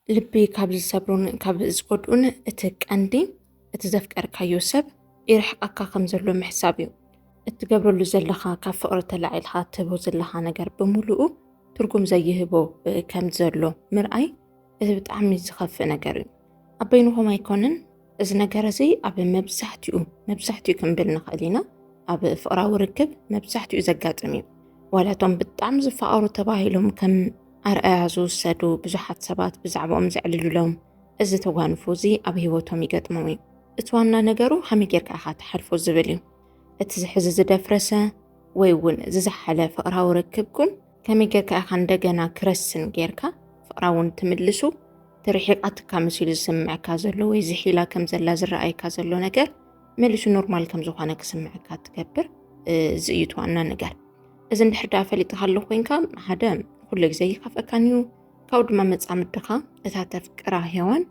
لبي كابز السبرون كابز قدون اتقندي اتزفكر كيوسب يرح أكا خمزلو محسابيو اتقبرو لزلخا كفقر تلعيلها تبو زلخا نقر بمولو ترقم زيهبو كمزلو مرأي إذا بتعمي زخف نقري أبينو هما يكونن إذا نقرزي أبي مبسحتيو كمبلنا خلينا أبي فقرا وركب مبسحتيو زقات أميو ولا توم بتعم زفقرو تباهيلهم كم أرأي زوسدو بزحات سبات بزعبهم زعللو لهم إذا توانفو زي أبي هوتهم يقدموي اتوانا نقرو حمي جيرك أخات حرفو الزبليو اتزحز زدفرسة ويون ززحلة فقرا وركبكم كمي جيرك أخان دقنا كرسن جيركا فقراون تمدلسو تريحيق مسيل السمع كازلو ويزحيلا كم زلا زرأي كازلو نقر ملسو نورمال كم زوخانا كسمع كاتكبر زيتو عنا نقر إذن دحر فلي تخلو خوينكا هذا كل زي خفكانيو كود ما متصام الدخا إذا تفكر هيوان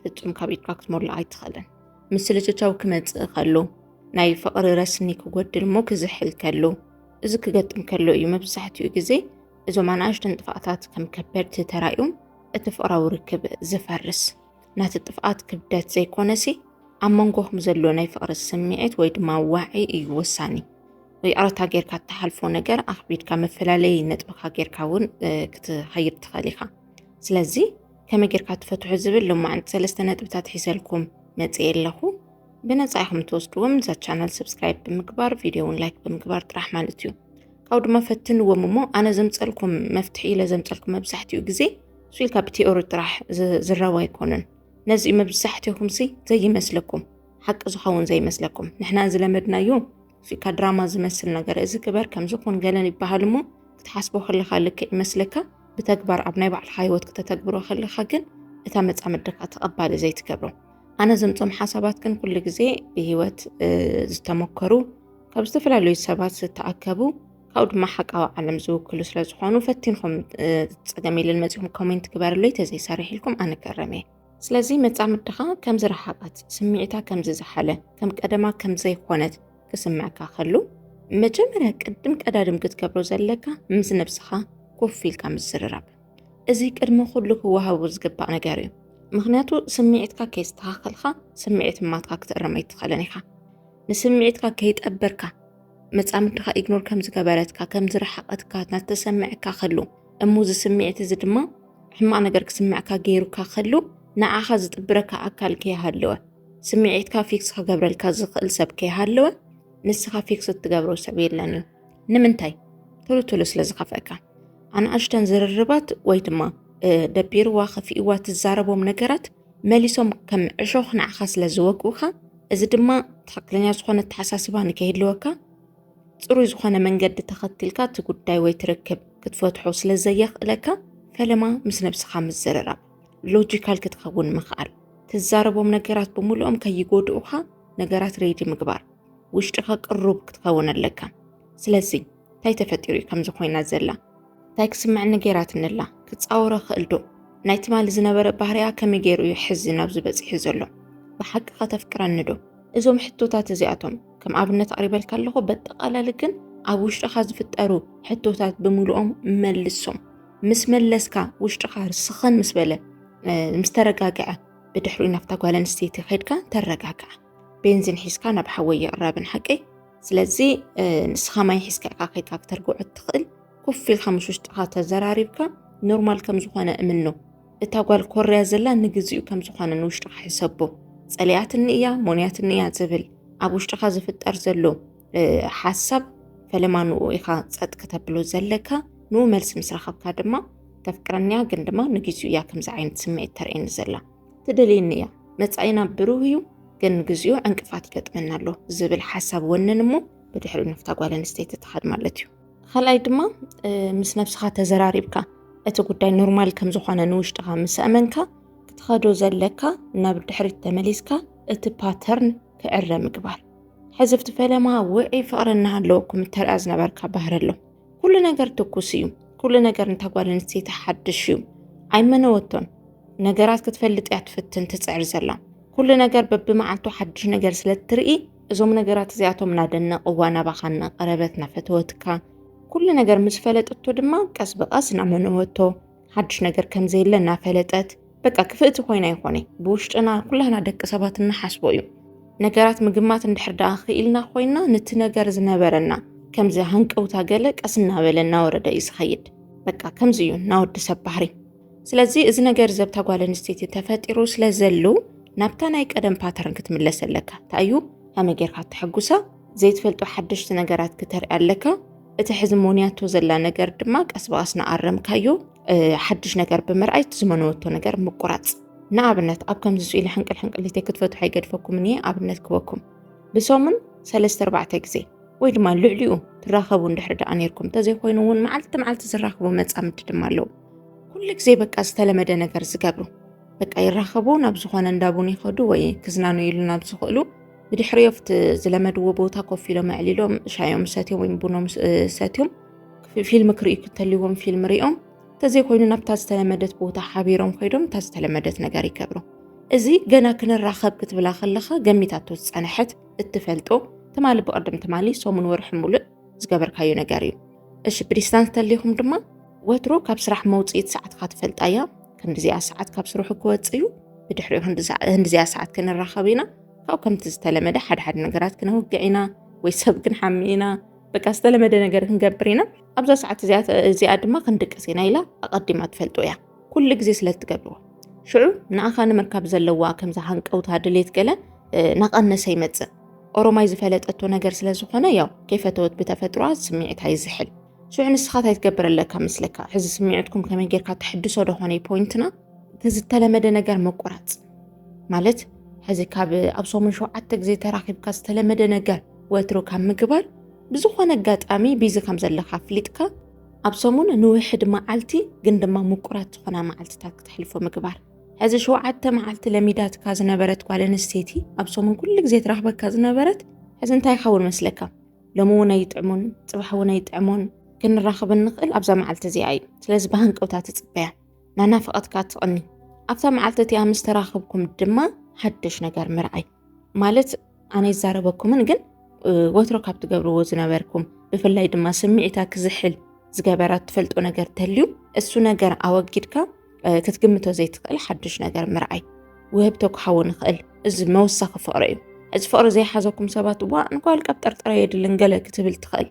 فتم كابيت كاكت مور لعي تخلن مثل جتاو كمت خلو ناي فقر رسني كود الموك زحل كلو إذا كقدم كلو يوم بسحتو يجزي إذا ما نعرفش تنتفقات كم كبرت ترايم اتفقرا وركب زفرس نات اتفقات كبدات زي كونسي عمانقوه مزلو ناي فقر السميعت ويد ما واعي يوساني ويأرتا جيركا تحالفو نجر أخبيت كمفلالي نتبخا جيركاون كتخير تخليخا سلازي كما جيركا تفتحو الزبل لما عند 3 نتبتات حيسالكم متسئل لخو بنصايحكم توصلوهم زا channel سبسكرايب بمكبار فيديو لايك بمكبار تراح مالتيو كاود ما فتن وممو أنا زمتسألكم مفتحي لزمتسألكم مبسحتيو جزي سويلكا بتيورو تراح زروا يكونن نزي مبسحتيوكم سي زي مسلكم حق زخون زي مسلكم نحنا زلمدنا يوم في كدراما زمسل نجار إذا كبر كم زكون قالني بحالمو تحسبو خلي خالك مسلكة بتكبر أبناء بعض الحيوات كتكبروا خلي خاكن إتمت عمدك أتقبل زي تكبروا أنا زمتم حسابات كن كل جزء بهوات زتمكروا كبستفل على السبات ستأكبوا كود ما حق أو علم زوج كل سلازحانو فتنكم تقدمي للمزيهم كومنت كبار اللي تزي صارح لكم أنا كرمي سلازي متعمد دخا كم زرحات سميتها كم زحلة كم قدما كم زي خونت كسمعك خلو مجمرة قدم قدادم كتكبرو زلكا مس نفسها كوفيل كم الزرراب ازي قدم خلو وهاو زقبا نغاريو مخنياتو سمعتك كيستخخلخا سمعت ماتكا كترمي تخلنيخا نسمعتك كيتأبركا متصامدخا إغنور كم زقبارتكا كم زرحقتكا نتسمعك خلو أموز سمعت زدما حما نغر كسمعك غيروكا خلو نعاخا زتبركا أكال كي هالوا سمعتك فيكس قبرلكا زقل سب كي هالوا نسخة فيكس تقبرو سبيل لانو نمنتاي تولو سلازخفاكا أنا أشتن زرربات ويدما دبير واخفي إوات الزاربو منقرات ماليسوم كم عشوخ نعخاس لزوكوخا إذا دما تحقلنيا زخونة تحساسبان كيهلوكا تروي زخونة من قد تخطيلكا تقول داي ويتركب كتفتحو سلازيخ لكا فلما مسنبسخا مزرراب لوجيكال كتخون مخال تزاربو منقرات بمولوم كي يقودوخا نقرات ريدي مقبار وشتخا قروب كتخون اللكا سلازي تاي تفتيري كم زخوينا زلا تاي كسمع نقيرات نلا كتصاورا خلدو نايت مال زنبر بحريا كم يجيرو يحزي نابزو بزي حزلو بحق خطفكرا ندو إزوم حتوتات زياتهم كم أبنت قريبا الكاللغو بتقالا لكن وشتخا زفتارو حتوتات بمولوم ملسهم مس ملسكا وشتخا رسخن مسبلة مسترقاقعة بدحروي نفتاق ولا نستيتي خيدكا ترقاقعة بنزين حيسكا نبحوية قرابن حقي سلازي نسخا ما يحيسكا قاقيتكا كترقوع التخل كفي الخمس وشتخا تزراريبكا نورمال كم زخوانا منو اتاقوال كوريا زلا نقزيو كم زخوانا نوشتخا حسابو ساليات النية مونيات النية زبل وشتخا زفت أرزلو حساب فلما نو إيخا صد كتبلو زلكا نو ملس مسرخبكا دما تفكرنيا قندما نقزيو يا كم زعين تسمي الترين زلا تدلي النية متعينا بروهيو كن جزيو انقفات يقطمنا له زبل حساب وننمو بدحرو نفتاق ولا نستيت تخد مالتيو خلاي دما مس نفسها تزراريبكا اتو قداي نورمال كم زخوانا نوشتغا مس امنكا كتخادو زلكا ناب دحري تمليسكا ات باترن كأرى مقبار حزفت فلما وعي فقرنا لوكم ترأزنا بركا بهرلو كل نجر تكوسيو كل نجر نتاقوال نستيت حدشيو عيمنا وطن نجرات كتفلت اعتفتن تسعر زلا كل نجار ببمعنتو حدش نجار سلترقي إزوم نجارات زياتهم نادنا قوانا بخانا قربتنا فتوتكا كل نجار مش فلت اتو دما قاس بقاس نعمنوتو حدش نجار كم زي لنا فلتت በቃ ክፍእቲ ኮይና ይኮነ ብውሽጥና ኩላና ደቂ ሰባት እናሓስቦ እዩ ነገራት ምግማት እንድሕር ደኣ ክኢልና ኮይና ነቲ ነገር ዝነበረና ከምዚ ሃንቀውታ ገለ ቀስ እናበለ እናወረደ እዩ ዝኸይድ በቃ ከምዚ እዩ ናወዲ ሰብ ባህሪ ስለዚ እዚ ነገር ዘብታ ጓል ኣንስተይቲ ተፈጢሩ ስለዘሎ ናብታ ናይ ቀደም ፓተርን ክትምለስ ኣለካ ታዩ ከመይ ጌርካ ትሕጉሳ ዘይትፈልጦ ሓድሽቲ ነገራት ክተርኢ ኣለካ እቲ ሕዚ ሞንያቶ ዘላ ነገር ድማ ቀስ በቀስ ናኣረምካዮ ሓድሽ ነገር ብምርኣይ ዝመነወቶ ነገር ምቁራፅ ንኣብነት ኣብ ከምዚ ስኢሊ ሕንቅል ክትፈትሑ ኣይገድፈኩም እየ ኣብነት ክበኩም ብሶምን 3-4 ግዜ ወይ ድማ ልዕሊኡ ትራኸቡ እንድሕር ደኣ ነርኩም ተዘይኮይኑ እውን መዓልቲ ዝራኸቡ መጻምድ ድማ ኣለዉ ኩሉ ግዜ በቃ ዝተለመደ ነገር ዝገብሩ በቃ ይራኸቡ ናብ ዝኾነ እንዳቡን ይኸዱ ወይ ክዝናኑ ኢሉ ናብ ዝኽእሉ ብድሕሪዮፍት ዝለመድዎ ቦታ ኮፍ ኢሎም ኣዕሊሎም ሻዮም ሰትዮም ወይ ቡኖም ሰትዮም ፊልም ክርእዩ ከተልይዎም ፊልም ሪኦም ተዘይኮይኑ ናብታ ዝተለመደት ቦታ ሓቢሮም ኮይዶም ታ ዝተለመደት ነገር ይገብሩ እዚ ገና ክንራኸብ ክትብላ ከለኻ ገሚታቶ ዝፀንሐት እትፈልጦ ተማሊ ብቀደም ተማሊ ሶሙን ወርሕ ሙሉእ ዝገበርካዮ ነገር እዩ እሺ ብዲስታንስ ተልይኹም ድማ ወትሮ ካብ ስራሕ መውፅኢት ሰዓትካ ትፈልጣያ ክንዲዚኣ ሰዓት ካብ ስርሑ ክወፅዩ ብድሕሪኡ ክንዲዚኣ ሰዓት ክንራኸብ ኢና ካብ ከምቲ ዝተለመደ ሓደ ነገራት ክነውግዕ ኢና ወይ ሰብ ክንሓሚ ኢና በቃ ዝተለመደ ነገር ክንገብር ኢና ኣብዛ ሰዓት እዚኣ ድማ ክንድቅስ ኢና ኢላ ኣቐዲማ ትፈልጦ እያ ኩሉ ግዜ ስለትገብርዎ ሽዑ ንኣኻ ንምርካብ ዘለዋ ከምዛ ሃንቀውታ ድሌት ገለ ናቐነሰ ይመፅእ ኦሮማይ ዝፈለጠቶ ነገር ስለዝኾነ ያው ከይፈተወት ብተፈጥሯ ስምዒታ ይዝሕል ሽዑ ንስኻ ታይ ትገብር ኣለካ ምስለካ ሕዚ ስምዒትኩም ከመይ ጌርካ ትሕድሶ ደኾነ ፖይንትና ዝተለመደ ነገር መቆራፅ ማለት ሕዚ ካብ ኣብ ሶሙን 7 ግዜ ተራኺብካ ዝተለመደ ነገር ወትሮ ካብ ምግባር ብዝኾነ ኣጋጣሚ ቢዚ ከም ዘለካ ፍሊጥካ ኣብ ሶሙን ንውሕድ መዓልቲ ግን ድማ ምቁራት ዝኾና መዓልትታት ክትሕልፎ ምግባር ሕዚ 7 መዓልቲ ለሚዳትካ ዝነበረት ጓል ኣንስተይቲ ኣብ ሶሙን ኩሉ ግዜ ትራኽበካ ዝነበረት ሕዚ እንታይ ይኸውን መስለካ ሎሚ እውን ኣይጥዕሙን ፅባሕ እውን ኣይጥዕሙን ክንራኸብ ንኽእል ኣብዛ መዓልቲ እዚኣ እዩ ስለዚ ብሃንቀውታ ትፅበያ ናናፍቐትካ ትቕኒ ኣብታ መዓልቲ እቲኣ ምስ ተራኸብኩም ድማ ሓድሽ ነገር ምርኣይ ማለት ኣነ ይዛረበኩምን ግን ወትሮ ካብ ትገብርዎ ዝነበርኩም ብፍላይ ድማ ስምዒታ ክዝሕል ዝገበራት ትፈልጦ ነገር ተልዩ እሱ ነገር ኣወጊድካ ክትግምቶ ዘይትኽእል ሓድሽ ነገር ምርኣይ ውህብቶ ክኸውን ይኽእል እዚ መወሳኺ ፍቕሪ እዩ እዚ ፍቕሪ ዘይሓዘኩም ሰባት ዋ እንኳን ቀብጠርጥረ የድልን ገለ ክትብል ትኽእል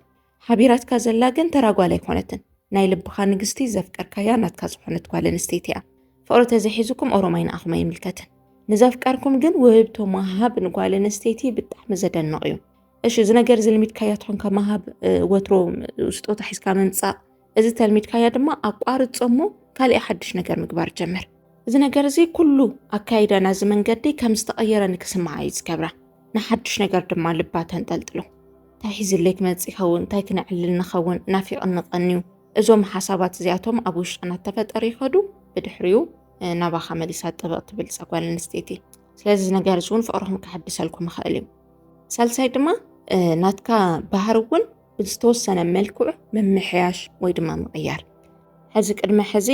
ሓቢራትካ ዘላ ግን ተራጓል ኣይኮነትን ናይ ልብኻ ንግስቲ ዘፍቀርካያ ናትካ ዝኾነት ጓል ኣንስተይቲ እያ ፍቕሪ ተዘይሒዙኩም ኦሮማይ ንኣኹም ኣይምልከትን ንዘፍቀርኩም ግን ውህብቶ መሃብ ንጓል ኣንስተይቲ ብጣዕሚ ዘደንቕ እዩ እሺ እዚ ነገር ዝልሚድካያ ትኾንካ መሃብ ወትሮ ስጦታ ሒዝካ ምምፃእ እዚ ተልሚድካያ ድማ ኣቋርፆሞ ካልእ ሓድሽ ነገር ምግባር ጀመር እዚ ነገር እዚ ኩሉ ኣካይዳና እዚ መንገዲ ከም ዝተቐየረ ንክስማዓ እዩ ዝገብራ ንሓድሽ ነገር ድማ ልባ ተንጠልጥሎ እንታይ ሒዝለይ ክመፅእ ይኸውን እንታይ ክንዕልል ንኸውን ናፊቕ ንቐንዩ እዞም ሓሳባት እዚኣቶም ኣብ ውሽጥና ተፈጠሩ ይኸዱ ብድሕሪኡ ናባኻ መሊሳ ጥብቕ ትብል ጓል ኣንስተይቲ ስለዚ ነገር እውን ፍቕርኩም ክሕድሰልኩም ይኽእል እዩ ሳልሳይ ድማ ናትካ ባህሪ እውን ብዝተወሰነ መልክዑ መምሕያሽ ወይ ድማ ምቕያር ሕዚ ቅድሚ ሕዚ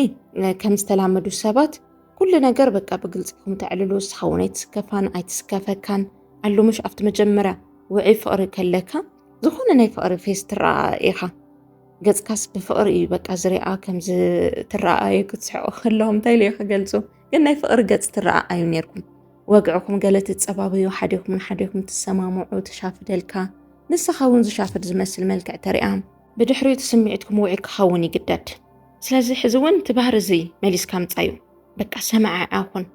ከም ዝተላመዱ ሰባት ኩሉ ነገር በቃ ብግልፂኩም ተዕልሉ ስኸውን ኣይትስከፋን ኣይትስከፈካን ኣሉ ምሽ ኣብቲ መጀመርያ ውዒ ፍቕሪ ከለካ ዝኾነ ናይ ፍቕሪ ፌስ ትረአ ኢኻ ገጽካስ ብፍቕሪ እዩ በቃ ዝሪኣ ከምዚ ትረኣዩ ክትስሕቁ ከለኹም እንታይ ኢለ ክገልጹ ግን ናይ ፍቕሪ ገጽ ትረኣዩ ነርኩም ወግዕኩም ገለ ትፀባበዩ ሓደኩም ትሰማምዑ ትሻፍደልካ ንስኻ እውን ዝሻፍድ ዝመስል መልክዕ ተሪኣ ብድሕሪኡ ትስምዒትኩም ውዒ ክኸውን ይግደድ ስለዚ ሕዚ እውን እቲ ባህሪ እዚ መሊስካ ምፃዩ በቃ ሰማዓዓኹን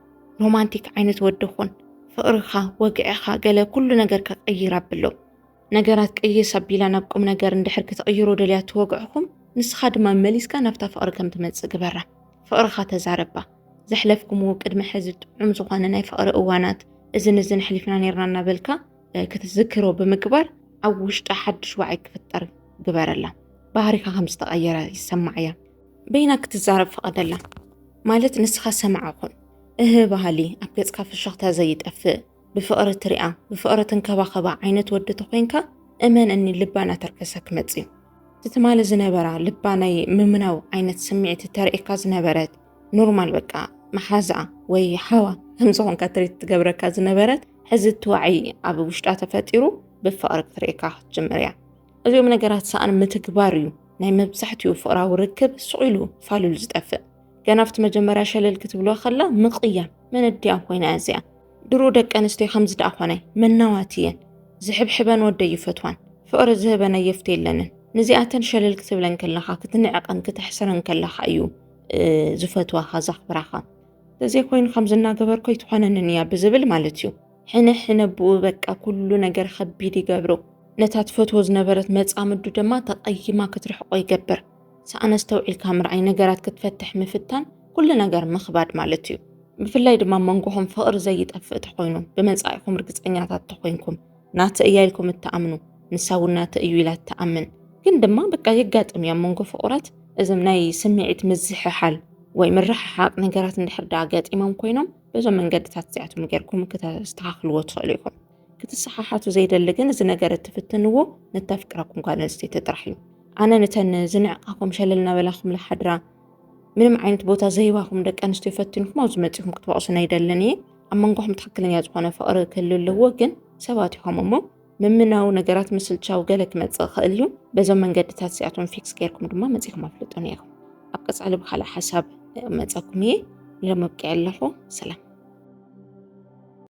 ሮማንቲክ ዓይነት ወድኹን ፍቕርኻ ወግዕኻ ገለ ኩሉ ነገር ከቐይር ኣብሎ ነገራት ቀይስ ኣቢላ ናብ ቁም ነገር እንድሕር ክትቕይሮ ደልያ ትወግዕኹም ንስኻ ድማ መሊስካ ናብታ ፍቕሪ ከም ትመፅእ ግበራ ፍቕርኻ ተዛረባ ዘሕለፍኩምዎ ቅድሚ ሕዚ ጥዑም ዝኾነ ናይ ፍቕሪ እዋናት እዝን ሕሊፍና ነርና እናበልካ ክትዝክሮ ብምግባር ኣብ ውሽጣ ሓድሽ ዋዕይ ክፍጠር ግበረላ ባህሪካ ከም ዝተቐየረ ይሰማዕ እያ በይና ክትዛረብ ፍቐደላ ማለት ንስኻ ሰማዕኹን ባህሊ ኣብ ገጽካ ፍሽኽታ ዘይጠፍእ ብፍቕሪ ትሪኣ ብፍቕሪ ትንከባኸባ ዓይነት ወዲ ተኾይንካ እመን እኒ ልባና ተርከሰ ክመጽ እዩ ትትማለ ዝነበራ ልባናይ ምምናው ዓይነት ስምዒት ተርእካ ዝነበረት ኖርማል በቃ መሓዛኣ ወይ ሓዋ ከምዝኾንካ ትሪት ትገብረካ ዝነበረት ሕዚ ትዋዒ ኣብ ውሽጣ ተፈጢሩ ብፍቕሪ ክትሪእካ ክትጅምር እያ እዚኦም ነገራት ሰኣን ምትግባር እዩ ናይ መብዛሕትኡ ፍቕራዊ ርክብ ስቑኢሉ ፋልሉ ዝጠፍእ ገናፍቲ መጀመርያ ሸለል ክትብሎ ከላ ምቕያም መንድያ ኮይና እዚኣ ድሮ ደቂ ኣንስትዮ ከምዚ ደኣ ኮናይ መናዋትየን ዝሕብሕበን ወደ ይፈትዋን ፍቅሪ ዝህበን የፍት የለንን ንዚኣተን ሸለል ክትብለን ከለኻ ክትንዕቀን ክትሕስረን ከለኻ እዩ ዝፈትዋኻ ዘኽብራኻ ተዘይ ኮይኑ ከምዚ እናገበርኮ ይትኾነንን እያ ብዝብል ማለት እዩ ሕነ ብኡ በቃ ኩሉ ነገር ከቢድ ይገብሮ ነታ ትፈትዎ ዝነበረት መጻምዱ ድማ ተቐይማ ክትርሕቆ ይገብር ሰኣነ ዝተውዒልካ ምርኣይ ነገራት ክትፈትሕ ምፍታን ኩሉ ነገር ምኽባድ ማለት እዩ ብፍላይ ድማ መንጎኹም ፍቅሪ ዘይጠፍእ ተኾይኑ ብመጻኢኹም ርግፀኛታት ተኾይንኩም ናተ እያ ኢልኩም እተኣምኑ ንሳውን ናተ እዩ ኢላ እተኣምን ግን ድማ በቃ የጋጥም እያ መንጎ ፍቁራት እዞም ናይ ስምዒት ምዝሕሓል ወይ ምርሕሓቅ ነገራት እንድሕር ዳ ገጢሞም ኮይኖም በዞም መንገድታት እዚኣቶም ጌርኩም ከተስተኻኽልዎ ትኽእሉ ኢኹም ክትሰሓሓቱ ዘይደሊ ግን እዚ ነገር እትፍትንዎ ነተፍቅረኩም ጓል ኣንስተይቲ ጥራሕ እዩ ኣነ ነተን ዝንዕቃኩም ሸለል እናበላኹም ለሓድራ ምንም ዓይነት ቦታ ዘይባኹም ደቂ ኣንስትዮ ፈቲንኩም ኣብዚ መፂኹም ክትወቅሱና ኣይደልን እየ ኣብ መንጎኹም ትክክለኛ ዝኾነ ፍቅሪ ክህልዎ ግን ሰባት ኢኹም እሞ ምምናው ነገራት ምስልቻው ገለ ክመፅእ ክእል እዩ በዞም መንገድታት እዚኣቶም ፊክስ ጌርኩም ድማ መፂኹም ኣፍልጡን ኢኹም ኣብ ቀፃሊ ብካልእ ሓሳብ መፀኩም እየ ኢሎም ኣብቅዕ ኣለኹ ሰላም